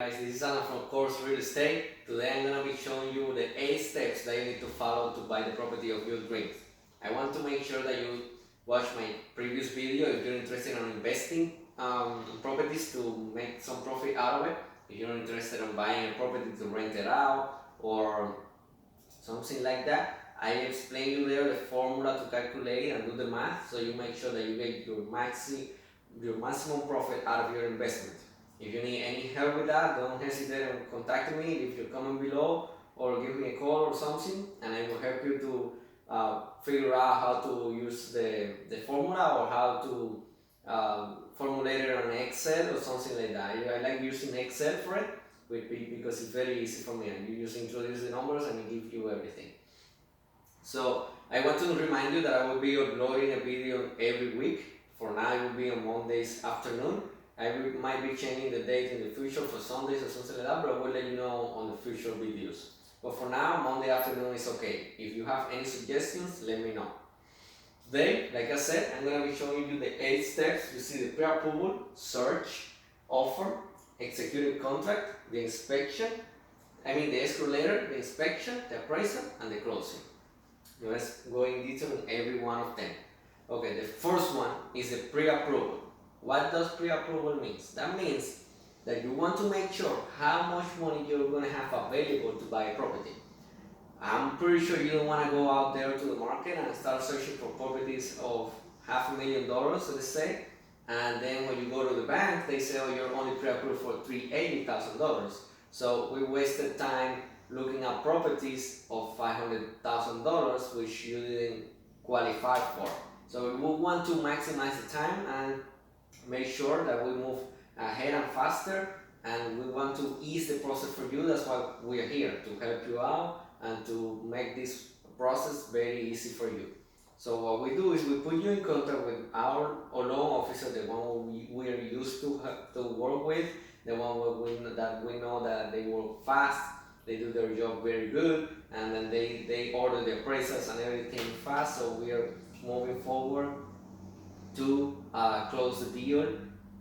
Guys, this is Alain from Course Real Estate. Today I'm going to be showing you the 8 steps that you need to follow to buy the property of your dreams. I want to make sure that you watch my previous video if you're interested in investing in properties to make some profit out of it. If you're interested in buying a property to rent it out or something like that, I explain you there the formula to calculate and do the math so you make sure that you get your maximum profit out of your investment. If you need any help with that, don't hesitate in contacting me, leave your comment below or give me a call or something, and I will help you to figure out how to use the formula or how to formulate it on Excel or something like that. I like using Excel for it because it's very easy for me, and you just introduce the numbers and it gives you everything. So I want to remind you that I will be uploading a video every week. For now it will be on Mondays afternoon. I might be changing the date in the future for Sundays or something like that, but I will let you know on the future videos. But for now, Monday afternoon is okay. If you have any suggestions, let me know. Today, like I said, I'm going to be showing you the 8 steps. You see the pre-approval, search, offer, executed contract, the inspection, the escrow letter, the inspection, the appraisal, and the closing. Let's go in detail in every one of them. Okay, the first one is the pre-approval. What does pre-approval mean? That means that you want to make sure how much money you're going to have available to buy a property. I'm pretty sure you don't want to go out there to the market and start searching for properties of $500,000, let's say, and then when you go to the bank, they say, oh, you're only pre-approved for $380,000. So we wasted time looking at properties of $500,000 which you didn't qualify for. So we want to maximize the time and make sure that we move ahead and faster, and we want to ease the process for you. That's why we are here, to help you out and to make this process very easy for you. So what we do is we put you in contact with our loan officer, the one we are used to work with, the one that we know that they work fast, they do their job very good, and then they order the appraisals and everything fast, so we are moving forward to close the deal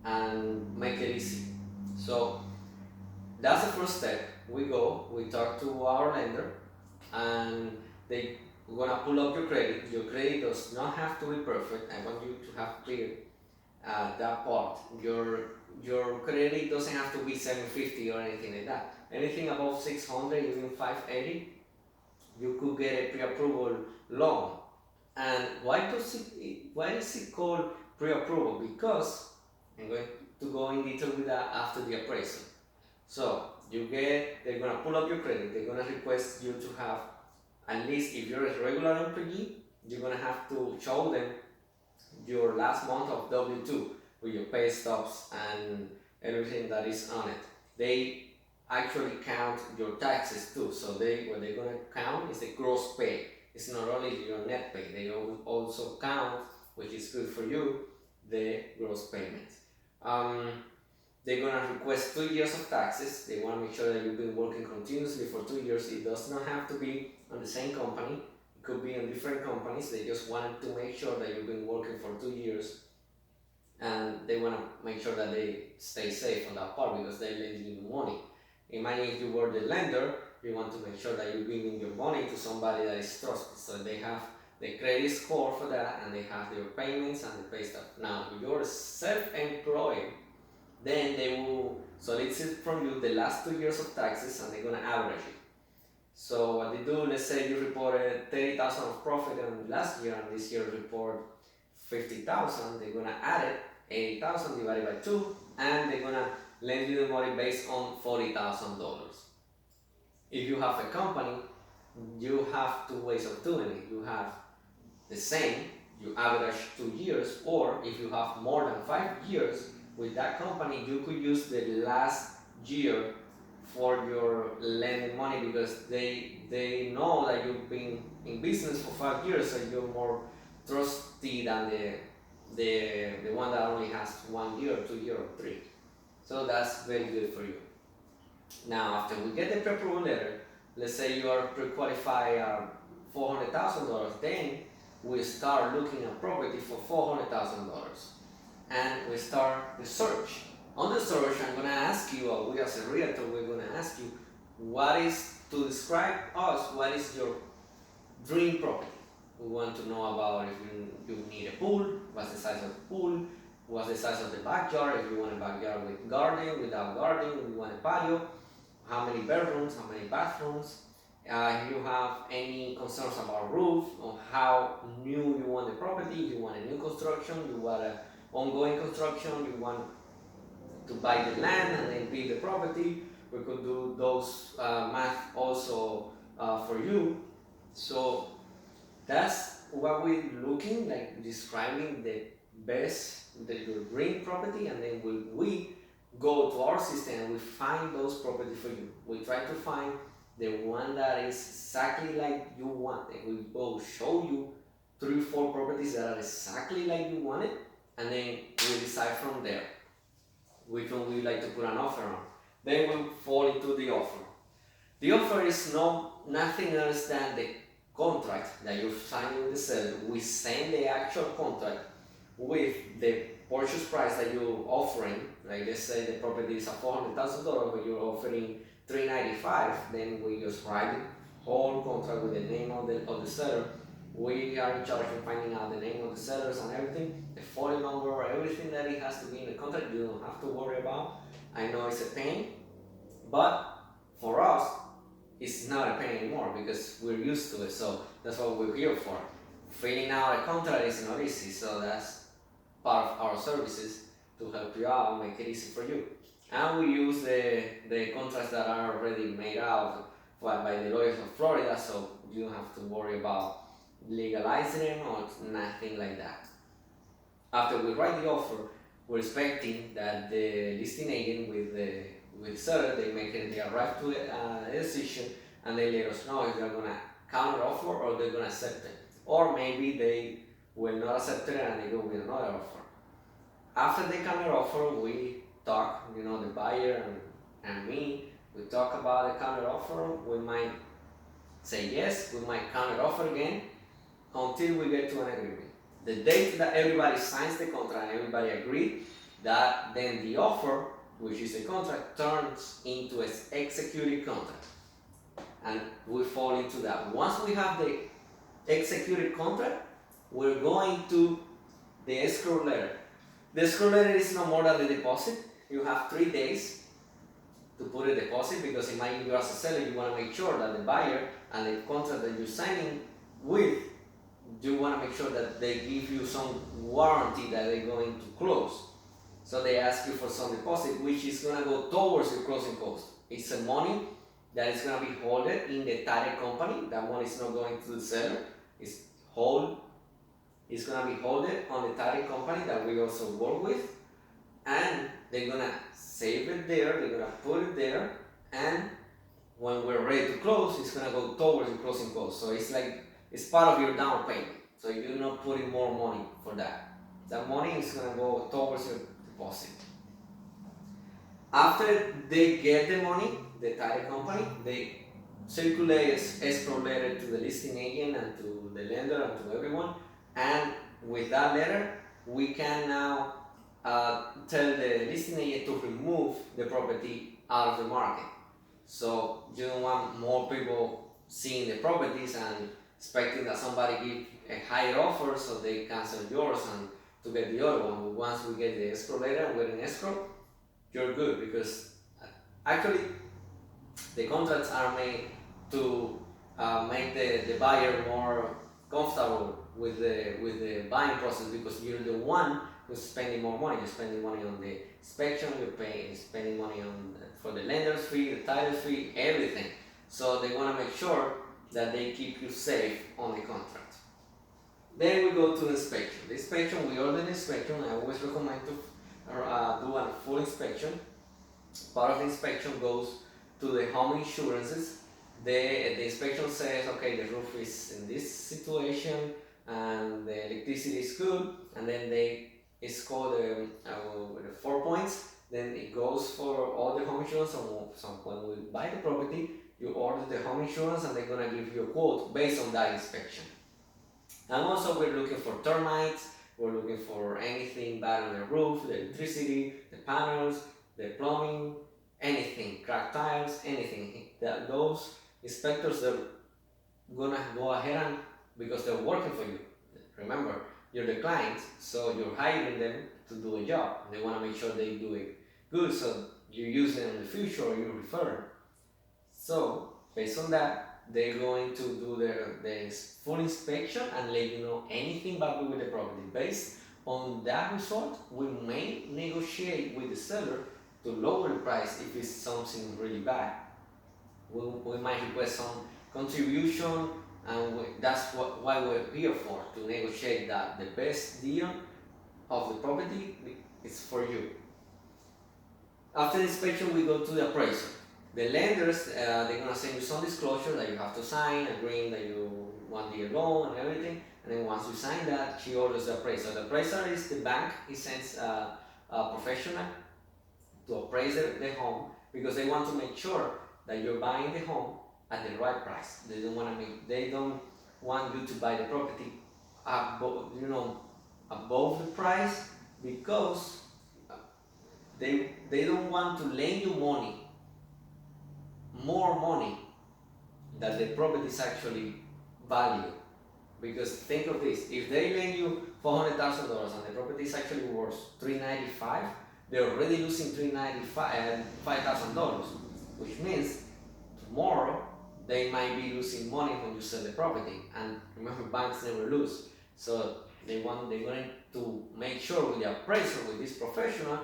and make it easy. So that's the first step. We talk to our lender, and we're gonna pull up your credit. Your credit does not have to be perfect. I want you to have clear that part. Your credit doesn't have to be 750 or anything like that. Anything above 600, even 580, you could get a pre-approval loan. And why is it called pre-approval? Because I'm going to go in detail with that after the appraisal. So they're gonna pull up your credit. They're gonna request you to have, at least if you're a regular employee, you're gonna have to show them your last month of W-2 with your pay stubs and everything that is on it. They actually count your taxes too. So what they're gonna count is the gross pay. It's not only your net pay, they also count, which is good for you, the gross payment. They're gonna request 2 years of taxes. They want to make sure that you've been working continuously for 2 years. It does not have to be on the same company. It could be on different companies. They just wanted to make sure that you've been working for 2 years, and they want to make sure that they stay safe on that part because they lend you money. Imagine if you were the lender, you want to make sure that you're giving your money to somebody that is trusted. So they have the credit score for that, and they have their payments and the pay stuff. Now, if you're self-employed, then they will solicit from you the last 2 years of taxes, and they're gonna average it. So what they do, let's say you reported 30,000 of profit in last year, and this year report 50,000. They're gonna add it, 80,000 divided by 2, and they're gonna lend you the money based on $40,000. If you have a company, you have 2 ways of doing it. You have the same, you average 2 years, or if you have more than 5 years with that company, you could use the last year for your lending money because they know that you've been in business for 5 years, so you're more trusty than the one that only has 1 year, 2 years, or 3. So that's very good for you. Now, after we get the pre-approval letter, let's say you are pre-qualified $400,000, then we start looking at property for $400,000, and we start the search. On the search, I'm gonna ask you, or we as a realtor, we're gonna ask you, what is, to describe us, what is your dream property? We want to know about if you need a pool, what's the size of the pool, what's the size of the backyard, if you want a backyard with garden, without garden, if you want a patio, how many bedrooms, how many bathrooms, if you have any concerns about roof, or how new you want the property, you want a new construction, you want an ongoing construction, you want to buy the land and then build the property. We could do those math also for you. So that's what we're looking, like describing the best, your dream property, and then we go to our system and we find those properties for you. We try to find the one that is exactly like you want, and we will show you 3-4 properties that are exactly like you want it, and then we decide from there which one we like to put an offer on. Then we fall into the offer. The offer is nothing else than the contract that you're signing with the seller. We send the actual contract with the purchase price that you're offering. Like let's say the property is $400,000, but you're offering $395. Then we just write the whole contract with the name of the seller. We are in charge of finding out the name of the sellers and everything, the phone number, everything that it has to be in the contract. You don't have to worry about. I know it's a pain, but for us, it's not a pain anymore because we're used to it. So that's what we're here for. Filling out a contract is not easy, so that's part of our services to help you out and make it easy for you. And we use the contracts that are already made out by the lawyers of Florida, so you don't have to worry about legalizing them or nothing like that. After we write the offer, we're expecting that the listing agent with the seller, they arrive to a decision and they let us know if they're gonna counter offer or they're gonna accept it. Or maybe they will not accept it and they go with another offer. After they counter offer, we talk, the buyer and me, we talk about the counter offer. We might say yes, we might counter offer again until we get to an agreement. The date that everybody signs the contract and everybody agreed, that then the offer, which is a contract, turns into an executed contract. And we fall into that. Once we have the executed contract, we're going to the escrow letter. The escrow letter is no more than the deposit. You have 3 days to put a deposit because imagine you as a seller, you want to make sure that the buyer and the contract that you're signing with, you want to make sure that they give you some warranty that they're going to close. So they ask you for some deposit, which is going to go towards your closing cost. It's a money that is going to be held in the title company. That money is not going to the seller. It's going to be held on the title company that we also work with. And they're going to save it there, they're going to put it there, and when we're ready to close, it's going to go towards your closing cost. So it's part of your down payment. So you're not putting more money for that. That money is going to go towards your deposit. After they get the money, the title company, they circulate escrow letter to the listing agent and to the lender and to everyone. And with that letter, we can now tell the listing agent to remove the property out of the market. So you don't want more people seeing the properties and expecting that somebody give a higher offer so they cancel yours and to get the other one. But once we get the escrow letter and we're in escrow, you're good, because actually the contracts are made to make the buyer more comfortable with the buying process, because you're the one who's spending more money. You're spending money on the inspection, you're spending money for the lender's fee, the title fee, everything. So they want to make sure that they keep you safe on the contract. Then we go to the inspection. The inspection, we order the inspection. I always recommend to do a full inspection. Part of the inspection goes to the home insurances. The inspection says, okay, the roof is in this situation and the electricity is good, and then it's called the 4 points. Then it goes for all the home insurance. So when we buy the property, you order the home insurance and they're gonna give you a quote based on that inspection. And also we're looking for termites, we're looking for anything bad on the roof, the electricity, the panels, the plumbing, anything, cracked tiles, anything. Those inspectors, they're gonna go ahead and, because they're working for you. Remember, you're the client, so you're hiring them to do a job. They want to make sure they do it good, so you use them in the future or you refer them. So based on that, they're going to do their full inspection and let you know anything bad with the property. Based on that result, we may negotiate with the seller to lower the price if it's something really bad. We might request some contribution, and that's why we're here for, to negotiate that the best deal of the property is for you. After the inspection, we go to the appraisal. The lenders, they're gonna send you some disclosure that you have to sign, agreeing that you want the loan and everything. And then once you sign that, she orders the appraisal. The appraiser is the bank. He sends a professional to appraise the home, because they want to make sure that you're buying the home at the right price. They don't want you to buy the property above the price, because they don't want to lend you more money that the property is actually valued. Because think of this: if they lend you $400,000 and the property is actually worth $395,000, they're already losing $5,000, which means tomorrow they might be losing money when you sell the property. And remember, banks never lose. So they're going to make sure with the appraiser, with this professional,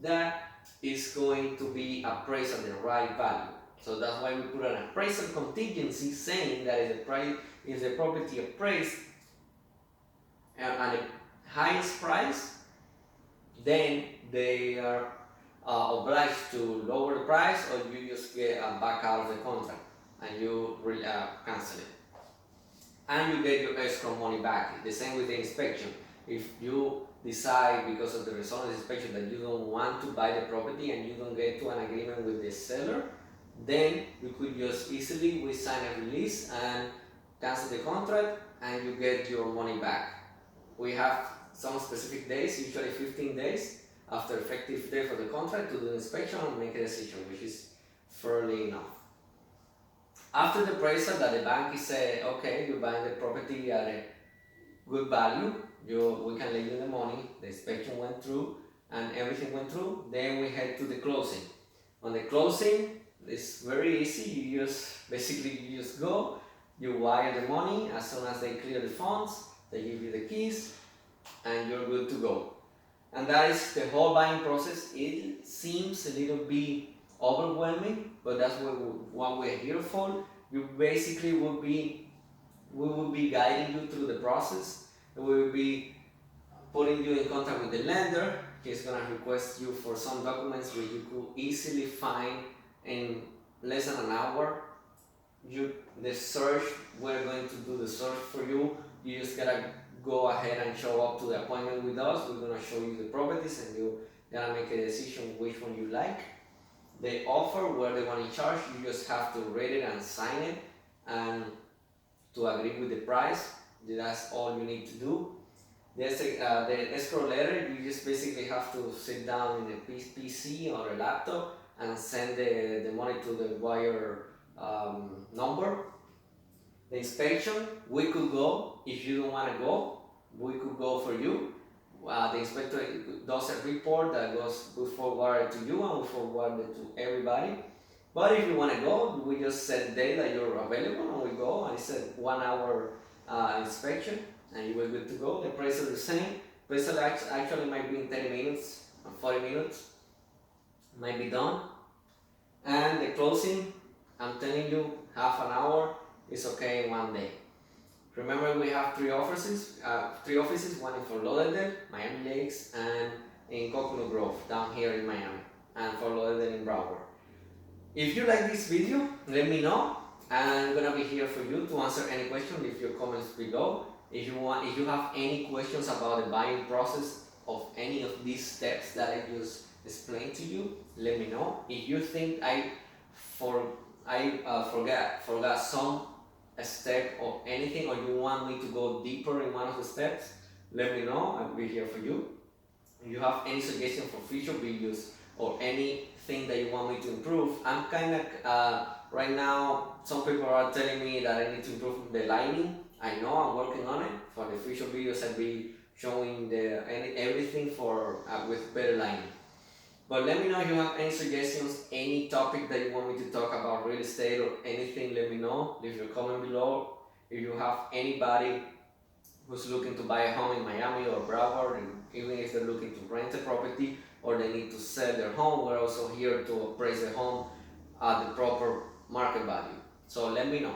that is going to be appraised at the right value. So that's why we put an appraisal contingency, saying that if the property appraised at the highest price, then they are obliged to lower the price, or you just get back out of the contract and you cancel it. And you get your escrow money back. The same with the inspection. If you decide, because of the result of the inspection, that you don't want to buy the property and you don't get to an agreement with the seller, then we could just easily sign a release and cancel the contract, and you get your money back. We have some specific days, usually 15 days after effective date for the contract, to do the inspection and make a decision, which is fairly enough. After the appraisal, that the bank is saying, okay, you're buying the property at a good value, we can lend you the money, the inspection went through and everything went through, then we head to the closing. On the closing, it's very easy. You just go, you wire the money. As soon as they clear the funds, they give you the keys and you're good to go. And that is the whole buying process. It seems a little bit overwhelming, but that's what we're here for. We will be guiding you through the process. We will be putting you in contact with the lender. He's going to request you for some documents which you could easily find in less than an hour. The search, we're going to do the search for you. You just gotta go ahead and show up to the appointment with us. We're gonna show you the properties and you gotta make a decision which one you like. The offer, where they want to charge, you just have to read it and sign it and to agree with the price. That's all you need to do. There's the escrow letter. You just basically have to sit down in a PC or a laptop and send the money to the wire number. The inspection, we could go. If you don't want to go, we could go for you. The inspector does a report that we forward to you and we forward it to everybody. But if you want to go, we just set the day that you're available and we go, and it's a 1 hour inspection and you will be good to go. The appraisal is the same. Appraisal actually might be in 30 minutes or 40 minutes, might be done. And the closing, I'm telling you, half an hour is okay in 1 day. Remember, we have three offices, one in Fort Lauderdale, Miami Lakes, and in Coconut Grove, down here in Miami, and Fort Lauderdale in Broward. If you like this video, let me know. I'm gonna be here for you to answer any question. Leave your comments below. If you have any questions about the buying process of any of these steps that I just explained to you, let me know. If you think I forgot some step or anything, or you want me to go deeper in one of the steps, let me know. I'll be here for you. If you have any suggestion for future videos or anything that you want me to improve, I'm kind of right now. Some people are telling me that I need to improve the lighting. I know I'm working on it. For the future videos, I'll be showing everything for with better lighting. But let me know if you have any suggestions, any topic that you want me to talk about real estate or anything. Let me know. Leave your comment below. If you have anybody who's looking to buy a home in Miami or Broward, and even if they're looking to rent a property or they need to sell their home, we're also here to appraise the home at the proper market value. So let me know.